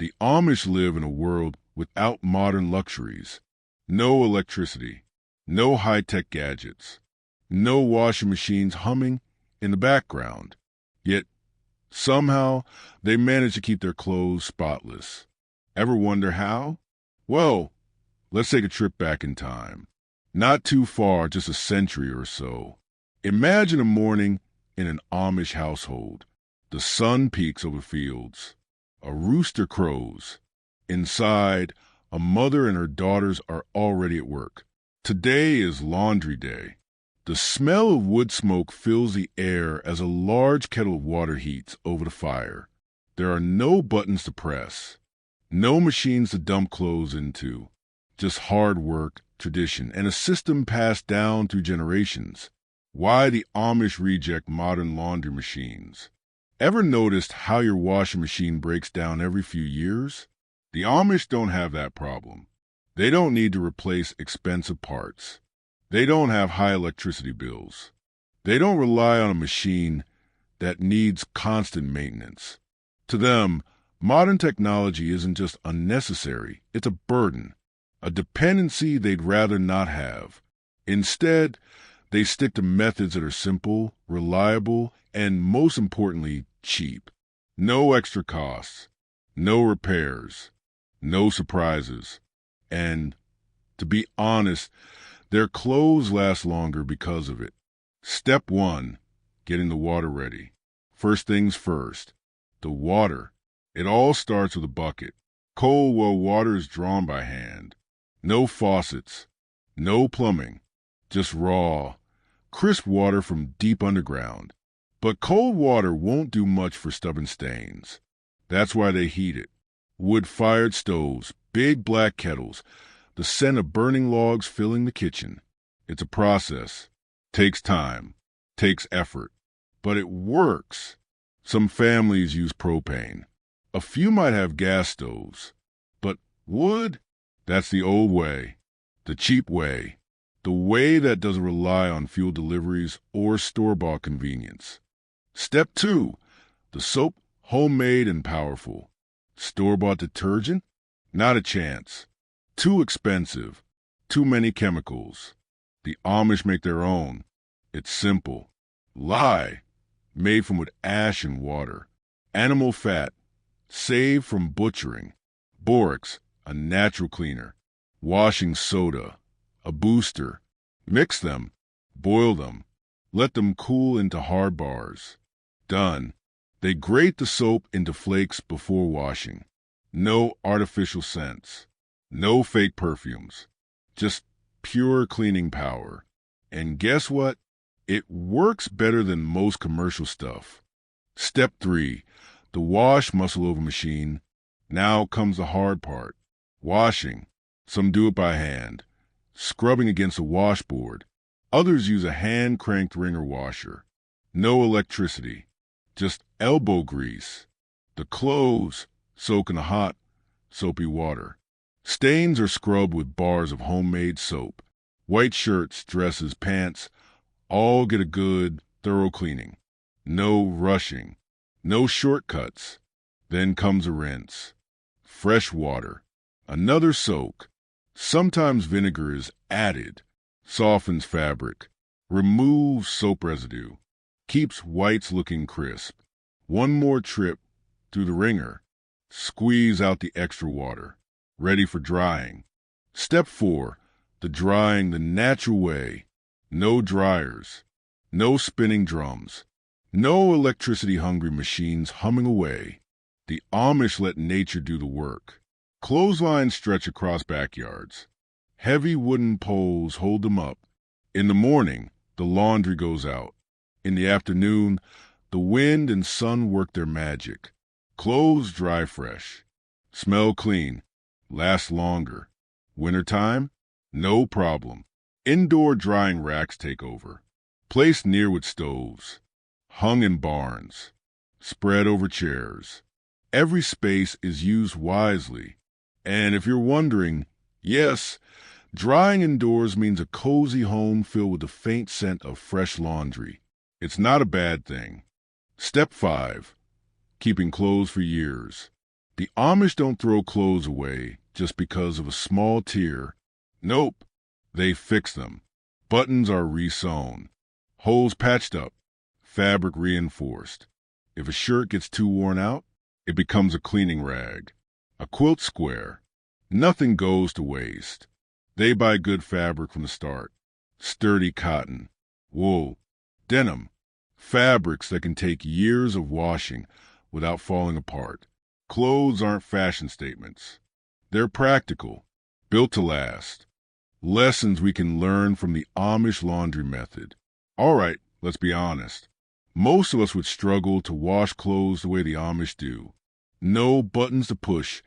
The Amish live in a world without modern luxuries. No electricity, no high-tech gadgets, no washing machines humming in the background. Yet, somehow, they manage to keep their clothes spotless. Ever wonder how? Well, let's take a trip back in time. Not too far, just a century or so. Imagine a morning in an Amish household. The sun peaks over fields. A rooster crows. Inside, a mother and her daughters are already at work. Today is laundry day. The smell of wood smoke fills the air as a large kettle of water heats over the fire. There are no buttons to press, no machines to dump clothes into, just hard work, tradition, and a system passed down through generations. Why the Amish reject modern laundry machines? Ever noticed how your washing machine breaks down every few years? The Amish don't have that problem. They don't need to replace expensive parts. They don't have high electricity bills. They don't rely on a machine that needs constant maintenance. To them, modern technology isn't just unnecessary, it's a burden, a dependency they'd rather not have. Instead, they stick to methods that are simple, reliable, and most importantly, cheap. No extra costs, no repairs, no surprises. And, to be honest, their clothes last longer because of it. Step 1, getting the water ready. First things first, the water. It all starts with a bucket. Cold well water is drawn by hand. No faucets, no plumbing, just raw, crisp water from deep underground. But cold water won't do much for stubborn stains. That's why they heat it. Wood-fired stoves, big black kettles, the scent of burning logs filling the kitchen. It's a process. Takes time. Takes effort. But it works. Some families use propane. A few might have gas stoves. But wood? That's the old way. The cheap way. The way that doesn't rely on fuel deliveries or store-bought convenience. Step 2. The soap, homemade and powerful. Store-bought detergent? Not a chance. Too expensive. Too many chemicals. The Amish make their own. It's simple. Lye, made from wood ash and water. Animal fat, saved from butchering. Borax, a natural cleaner. Washing soda, a booster. Mix them. Boil them. Let them cool into hard bars. Done. They grate the soap into flakes before washing. No artificial scents. No fake perfumes. Just pure cleaning power. And guess what? It works better than most commercial stuff. Step 3. The wash muscle-over machine. Now comes the hard part. Washing. Some do it by hand. Scrubbing against a washboard. Others use a hand-cranked wringer washer. No electricity. Just elbow grease. The clothes soak in the hot, soapy water. Stains are scrubbed with bars of homemade soap. White shirts, dresses, pants, all get a good, thorough cleaning. No rushing. No shortcuts. Then comes a rinse. Fresh water. Another soak. Sometimes vinegar is added. Softens fabric. Removes soap residue. Keeps whites looking crisp. One more trip through the wringer. Squeeze out the extra water. Ready for drying. Step 4. The drying the natural way. No dryers. No spinning drums. No electricity-hungry machines humming away. The Amish let nature do the work. Clotheslines stretch across backyards. Heavy wooden poles hold them up. In the morning, the laundry goes out. In the afternoon, the wind and sun work their magic. Clothes dry fresh. Smell clean. Last longer. Wintertime? No problem. Indoor drying racks take over. Placed near with stoves. Hung in barns. Spread over chairs. Every space is used wisely. And if you're wondering, yes, drying indoors means a cozy home filled with the faint scent of fresh laundry. It's not a bad thing. Step 5. Keeping clothes for years. The Amish don't throw clothes away just because of a small tear. Nope, they fix them. Buttons are resewn, holes patched up, fabric reinforced. If a shirt gets too worn out, it becomes a cleaning rag, a quilt square. Nothing goes to waste. They buy good fabric from the start. Sturdy cotton, wool, denim, fabrics that can take years of washing without falling apart. Clothes aren't fashion statements. They're practical, built to last. Lessons we can learn from the Amish laundry method. All right, let's be honest. Most of us would struggle to wash clothes the way the Amish do. No buttons to push,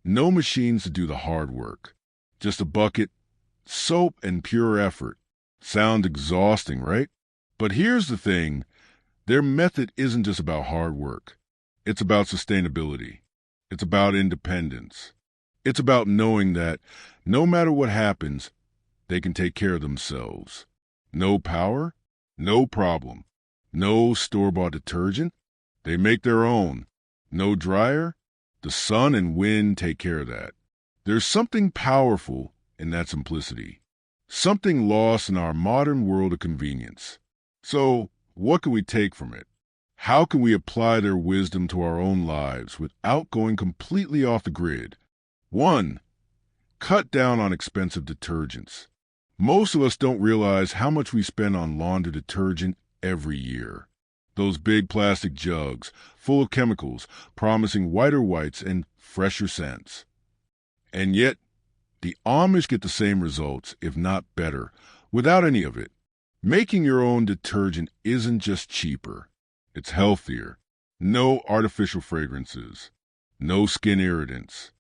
no machines to do the hard work. Just a bucket, soap, and pure effort. Sounds exhausting, right? But here's the thing. Their method isn't just about hard work. It's about sustainability. It's about independence. It's about knowing that no matter what happens, they can take care of themselves. No power, no problem. No store-bought detergent, they make their own. No dryer, the sun and wind take care of that. There's something powerful in that simplicity. Something lost in our modern world of convenience. So, what can we take from it? How can we apply their wisdom to our own lives without going completely off the grid? 1. Cut down on expensive detergents. Most of us don't realize how much we spend on laundry detergent every year. Those big plastic jugs, full of chemicals, promising whiter whites and fresher scents. And yet, the Amish get the same results, if not better, without any of it. Making your own detergent isn't just cheaper. It's healthier. No artificial fragrances. No skin irritants.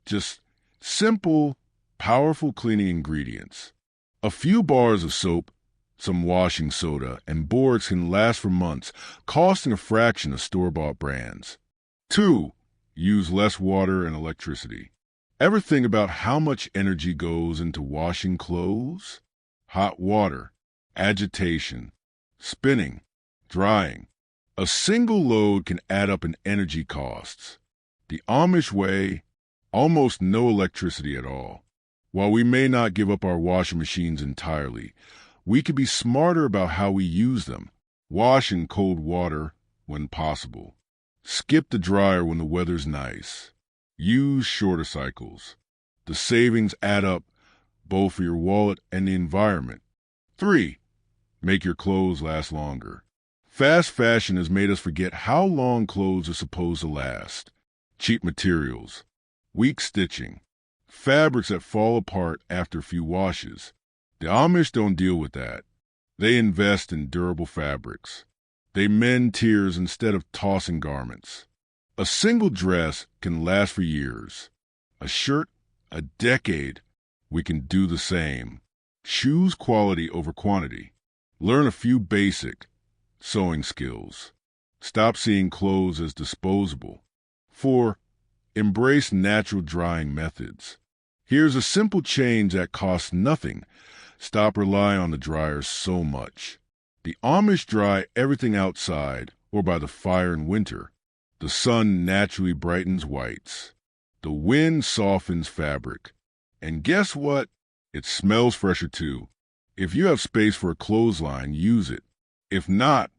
Just simple, powerful cleaning ingredients. A few bars of soap, some washing soda, and boards can last for months, costing a fraction of store-bought brands. 2. Use less water and electricity. Ever think about how much energy goes into washing clothes? Hot water, agitation, spinning, drying. A single load can add up in energy costs. The Amish way, almost no electricity at all. While we may not give up our washing machines entirely, we could be smarter about how we use them. Wash in cold water when possible. Skip the dryer when the weather's nice. Use shorter cycles. The savings add up both for your wallet and the environment. 3. Make your clothes last longer. Fast fashion has made us forget how long clothes are supposed to last. Cheap materials, weak stitching, fabrics that fall apart after a few washes. The Amish don't deal with that. They invest in durable fabrics. They mend tears instead of tossing garments. A single dress can last for years. A shirt, a decade. We can do the same. Choose quality over quantity. Learn a few basic sewing skills. Stop seeing clothes as disposable. 4. Embrace natural drying methods. Here's a simple change that costs nothing. Stop relying on the dryer so much. The Amish dry everything outside or by the fire in winter. The sun naturally brightens whites. The wind softens fabric. And guess what? It smells fresher too. If you have space for a clothesline, use it. If not,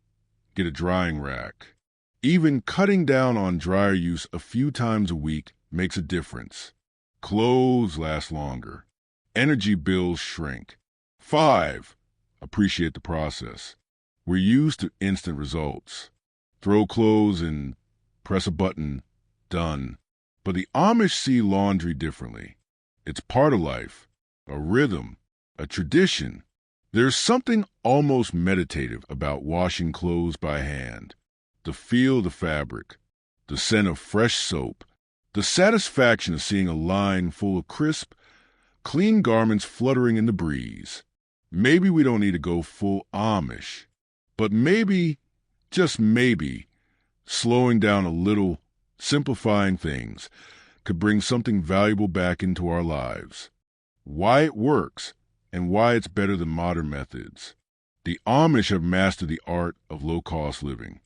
get a drying rack. Even cutting down on dryer use a few times a week makes a difference. Clothes last longer. Energy bills shrink. 5. Appreciate the process. We're used to instant results. Throw clothes in, press a button, done. But the Amish see laundry differently. It's part of life, a rhythm, a tradition. There's something almost meditative about washing clothes by hand. The feel of the fabric, the scent of fresh soap, the satisfaction of seeing a line full of crisp, clean garments fluttering in the breeze. Maybe we don't need to go full Amish, but maybe, just maybe, slowing down a little, simplifying things, could bring something valuable back into our lives. Why it works, and why it's better than modern methods. The Amish have mastered the art of low-cost living.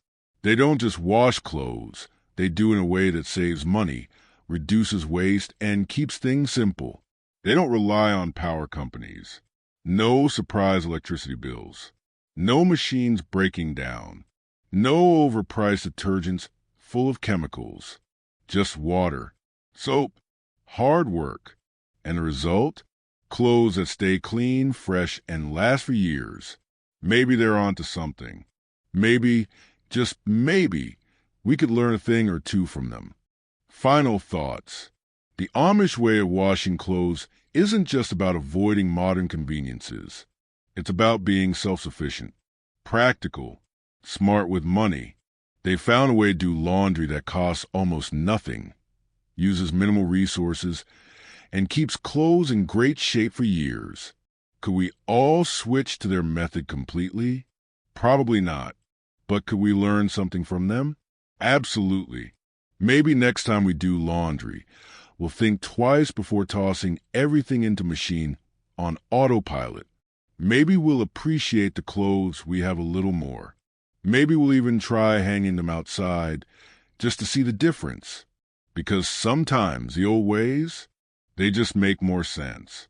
They don't just wash clothes, they do it in a way that saves money, reduces waste, and keeps things simple. They don't rely on power companies. No surprise electricity bills. No machines breaking down. No overpriced detergents full of chemicals. Just water, soap, hard work. And the result? Clothes that stay clean, fresh, and last for years. Maybe they're onto something. Maybe, just maybe, we could learn a thing or two from them. Final thoughts. The Amish way of washing clothes isn't just about avoiding modern conveniences. It's about being self-sufficient, practical, smart with money. They found a way to do laundry that costs almost nothing, uses minimal resources, and keeps clothes in great shape for years. Could we all switch to their method completely? Probably not. But could we learn something from them? Absolutely. Maybe next time we do laundry, we'll think twice before tossing everything into machine on autopilot. Maybe we'll appreciate the clothes we have a little more. Maybe we'll even try hanging them outside just to see the difference. Because sometimes the old ways, they just make more sense.